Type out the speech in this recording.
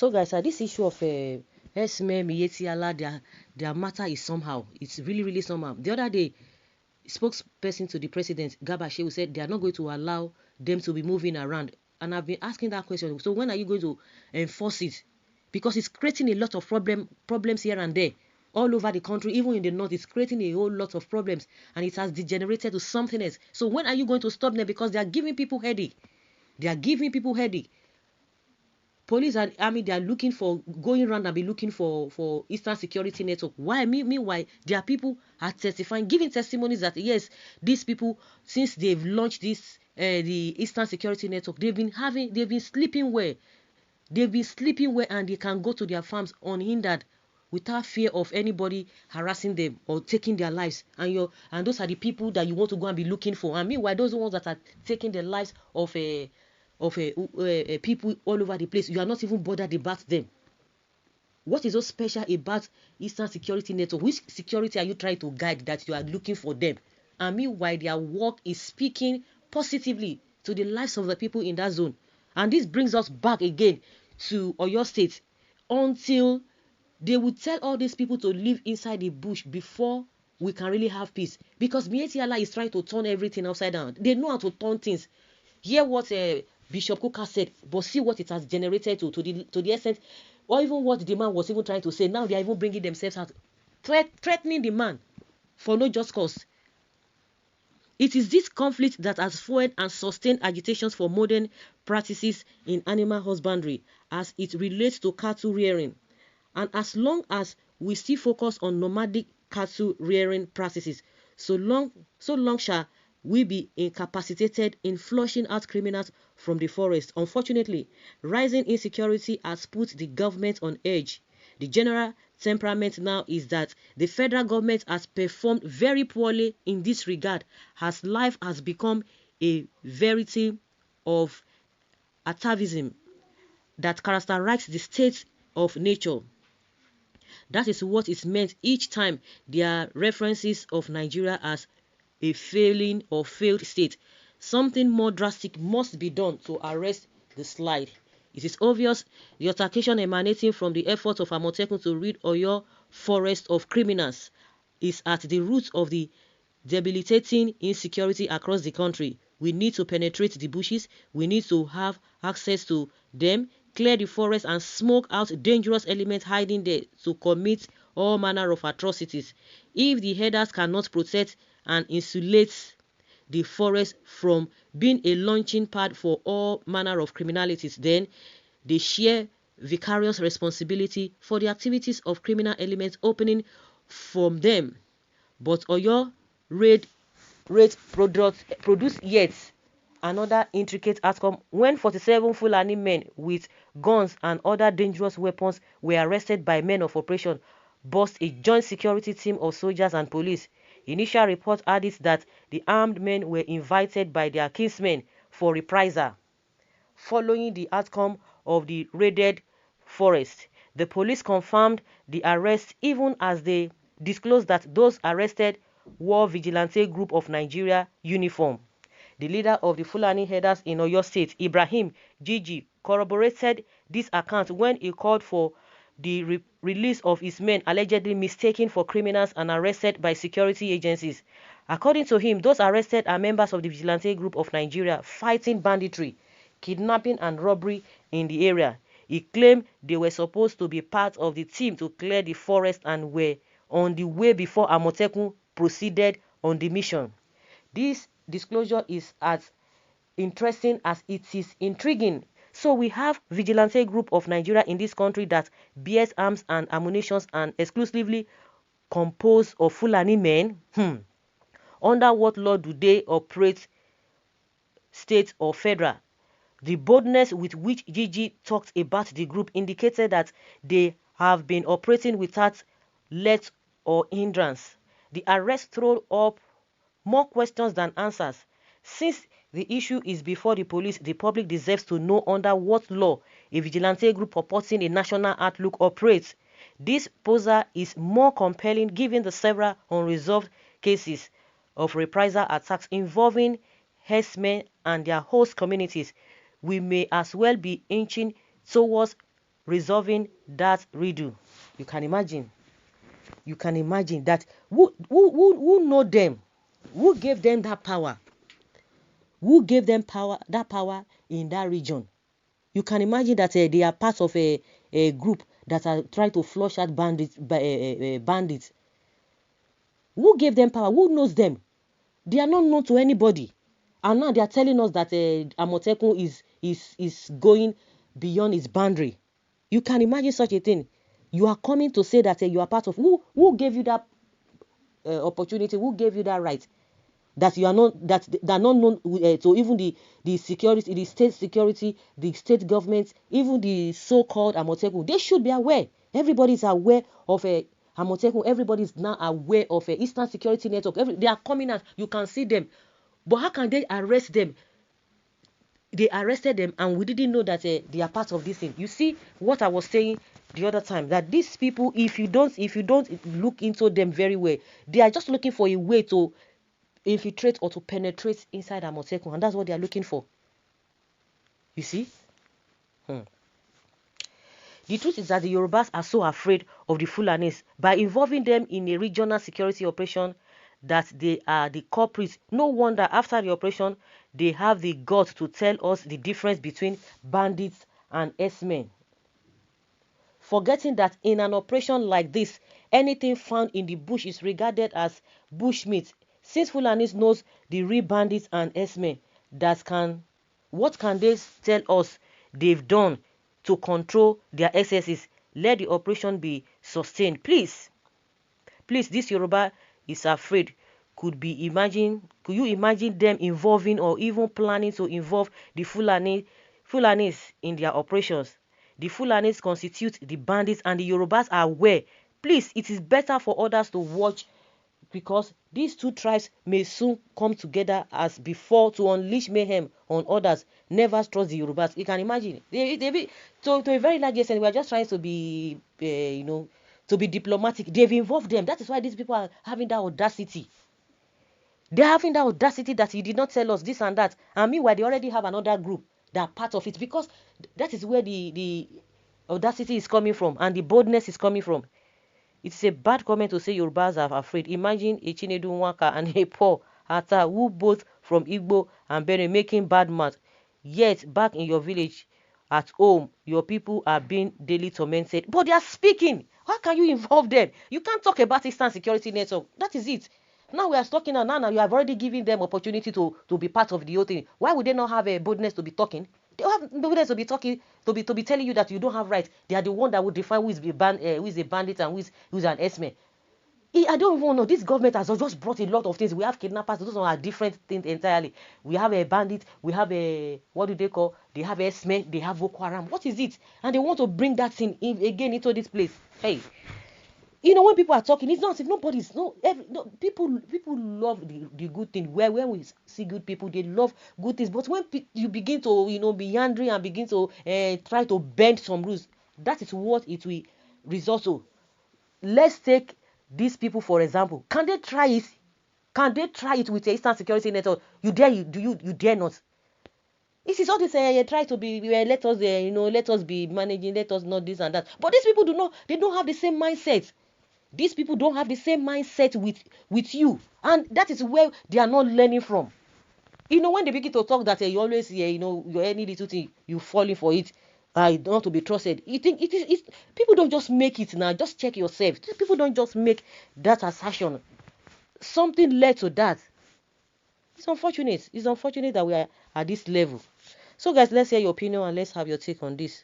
So guys, this issue of Herdsmen, their matter is somehow, it's really somehow. The other day, spokesperson to the president, Garba Shehu, said they are not going to allow them to be moving around. And I've been asking that question. So when are you going to enforce it? Because it's creating a lot of problems here and there. All over the country, even in the north, it's creating a whole lot of problems. And it has degenerated to something else. So when are you going to stop them? Because they are giving people headache. They are giving people headache. Police and army, they are looking for, going around and be looking for Eastern Security Network. Why? Meanwhile, there are people are testifying, giving testimonies that yes, these people, since they've launched this the Eastern Security Network, they've been sleeping well. They've been sleeping well, and they can go to their farms unhindered, without fear of anybody harassing them or taking their lives. And those are the people that you want to go and be looking for. And meanwhile, those ones that are taking the lives of people all over the place, you are not even bothered about them. What is so special about Eastern Security Network? Which security are you trying to guide that you are looking for them? And meanwhile, their work is speaking positively to the lives of the people in that zone. And this brings us back again to Oyo State. Until they will tell all these people to live inside the bush before we can really have peace. Because Mietiala is trying to turn everything upside down. They know how to turn things. Hear what Bishop Kuka said, but see what it has generated to the essence, or even what the man was even trying to say. Now they are even bringing themselves out, threatening the man for no just cause. It is this conflict that has fueled and sustained agitations for modern practices in animal husbandry as it relates to cattle rearing. And as long as we still focus on nomadic cattle rearing practices, so long shall we be incapacitated in flushing out criminals from the forest. Unfortunately, rising insecurity has put the government on edge. The general temperament now is that the federal government has performed very poorly in this regard, as life has become a variety of atavism that characterizes the state of nature. That is what is meant each time there are references of Nigeria as a failing or failed state. Something more drastic must be done to arrest the slide. It is obvious the altercation emanating from the efforts of Amotekun to rid Oyo forest of criminals is at the root of the debilitating insecurity across the country. We need to penetrate the bushes. We need to have access to them, clear the forest, and smoke out dangerous elements hiding there to commit all manner of atrocities. If the herders cannot protect and insulate the forest from being a launching pad for all manner of criminalities, then they share vicarious responsibility for the activities of criminal elements opening from them. But Oyo raid produced yet another intricate outcome when 47 Fulani men with guns and other dangerous weapons were arrested by men of operation, boast a joint security team of soldiers and police. Initial report added that the armed men were invited by their kinsmen for reprisal. Following the outcome of the raided forest, the police confirmed the arrest even as they disclosed that those arrested wore Vigilante Group of Nigeria uniform. The leader of the Fulani herders in Oyo State, Ibrahim Gigi, corroborated this account when he called for the release of his men allegedly mistaken for criminals and arrested by security agencies. According to him, those arrested are members of the Vigilante Group of Nigeria fighting banditry, kidnapping and robbery in the area. He claimed they were supposed to be part of the team to clear the forest and were on the way before Amotekun proceeded on the mission. This disclosure is as interesting as it is intriguing. So we have Vigilante Group of Nigeria in this country that bears arms and ammunition and exclusively composed of Fulani men. Under what law do they operate, state or federal? The boldness with which Gigi talked about the group indicated that they have been operating without let or hindrance. The arrest threw up more questions than answers. Since the issue is before the police, the public deserves to know under what law a vigilante group purporting a national outlook operates. This posture is more compelling given the several unresolved cases of reprisal attacks involving herdsmen and their host communities. We may as well be inching towards resolving that riddle. You can imagine. You can imagine that who know them, who gave them that power, who gave them that power in that region. You can imagine that they are part of a group that are trying to flush out bandits. Who gave them power? Who knows them? They are not known to anybody. And now they are telling us that Amotekun is going beyond its boundary. You can imagine such a thing. You are coming to say that you are part of who gave you that opportunity? Who gave you that right? That you are not that are not known to even the security, the state security, the state government, even the so-called Amotekun. They should be aware. Everybody is aware of Amotekun. Everybody is now aware of Eastern Security Network. They are coming out. You can see them. But how can they arrest them? They arrested them and we didn't know that they are part of this thing. You see what I was saying the other time, that these people, if you don't look into them very well, they are just looking for a way to infiltrate or to penetrate inside Amotekun, and that's what they are looking for. You see? The truth is that the Yorubas are so afraid of the Fulanis. By involving them in a regional security operation, that they are the culprits. No wonder after the operation, they have the guts to tell us the difference between bandits and Herdsmen. Forgetting that in an operation like this, anything found in the bush is regarded as bushmeat. Since Fulanis knows the real bandits and Herdsmen, what can they tell us they've done to control their excesses? Let the operation be sustained. Please, this Yoruba is afraid. Could you imagine them involving or even planning to involve the Fulanis in their operations? The Fulanis constitute the bandits and the Yorubas are aware. Please, it is better for others to watch, because these two tribes may soon come together as before to unleash mayhem on others. Never trust the Yorubas. You can imagine. To a very large extent, we are just trying to be, to be diplomatic. They've involved them. That is why these people are having that audacity. They're having that audacity that you did not tell us this and that. And meanwhile, they already have another group that are part of it, because that is where the audacity is coming from and the boldness is coming from. It's a bad comment to say Yorubas are afraid. Imagine a Chinedu Nwaka and a Paul Ata, who both from Igbo and Bene, making bad math. Yet back in your village at home, your people are being daily tormented. But they are speaking. How can you involve them? You can't talk about Eastern Security Network. That is it. Now we are talking, and now you have already given them opportunity to be part of the whole thing. Why would they not have a boldness to be talking? They have boldness to be talking, to be telling you that you don't have rights. They are the one that would define who is a bandit and who is an Herdsman. I don't even know. This government has just brought a lot of things. We have kidnappers. Those are different things entirely. We have a bandit. We have a, what do they call? They have Herdsmen. They have Boko Haram. What is it? And they want to bring that thing again into this place. Hey. When people are talking, it's not, if nobody's, people love the good thing. When we see good people, they love good things. But when you begin to, be yandering and begin to try to bend some rules, that is what it will result to. Let's take these people, for example. Can they try it? Can they try it with the Eastern Security Network? You dare not. This is all this try to be, let us be managing, let us not this and that. But these people they don't have the same mindset. These people don't have the same mindset with you. And that is where they are not learning from. When they begin to talk that you always, you're any little thing, you falling for it. Not to be trusted. You think people don't just make it now. Just check yourself. People don't just make that assertion. Something led to that. It's unfortunate. It's unfortunate that we are at this level. So guys, let's hear your opinion and let's have your take on this.